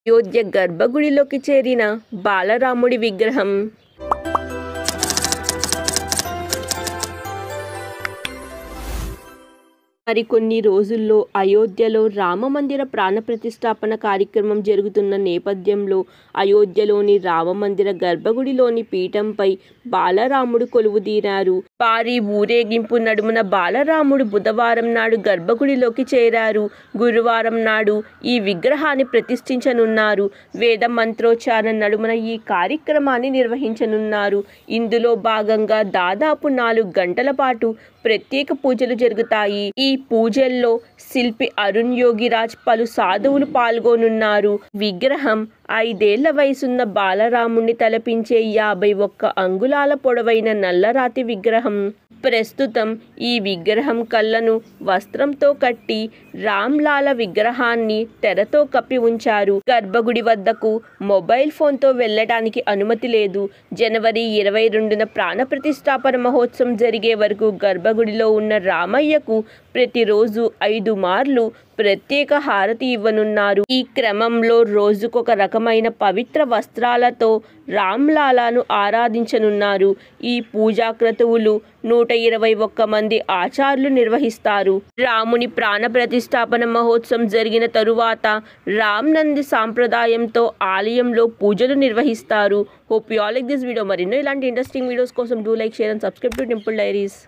అయోధ్య గర్భగుడిలోకి చేరిన బాలరాముడి విగ్రహం. మరికొన్ని రోజుల్లో అయోధ్యలో రామమందిర ప్రాణప్రతిష్ఠాపన కార్యక్రమం జరుగుతున్న నేపథ్యంలో అయోధ్యలోని రామమందిర గర్భగుడిలోని పీఠంపై బాలరాముడు కొలువుదీరారు. భారీ ఊరేగింపు నడుమున బాలరాముడు బుధవారం నాడు గర్భగుడిలోకి చేరారు. గురువారం నాడు ఈ విగ్రహాన్ని ప్రతిష్ఠించనున్నారు. వేద మంత్రోచ్చారణ నడుమున ఈ కార్యక్రమాన్ని నిర్వహించనున్నారు. ఇందులో భాగంగా దాదాపు 4 గంటల పాటు ప్రత్యేక పూజలు జరుగుతాయి. ఈ పూజల్లో శిల్పి అరుణ్ యోగిరాజ్, పలు సాధువులు పాల్గొనున్నారు. విగ్రహం 5 ఏళ్ల వయసున్న బాలరాముణ్ణి తలపించే 51 అంగుళాల పొడవైన నల్లరాతి విగ్రహం. ప్రస్తుతం ఈ విగ్రహం కళ్ళను వస్త్రంతో కట్టి రామ్లాల విగ్రహాన్ని తెరతో కప్పి ఉంచారు. గర్భగుడి వద్దకు మొబైల్ ఫోన్తో వెళ్లడానికి అనుమతి లేదు. జనవరి 22న ప్రాణప్రతిష్ఠాపన మహోత్సవం జరిగే వరకు గర్భగుడిలో ఉన్న రామయ్యకు ప్రతిరోజు 5 మార్లు ప్రత్యేక హారతి ఇవ్వనున్నారు. ఈ క్రమంలో రోజుకొక రకమైన పవిత్ర వస్త్రాలతో రామ్లాలాను ఆరాధించనున్నారు. ఈ పూజా క్రతువులు 121 మంది ఆచార్యులు నిర్వహిస్తారు. రాముని ప్రాణ ప్రతిష్ఠాపన మహోత్సవం జరిగిన తరువాత రామ్నంది సాంప్రదాయంతో ఆలయంలో పూజలు నిర్వహిస్తారు. Hope you all like this video. మరిన్నో ఇలాంటి ఇంట్రెస్టింగ్ వీడియోస్ కోసం do like, share and subscribe to temple diaries.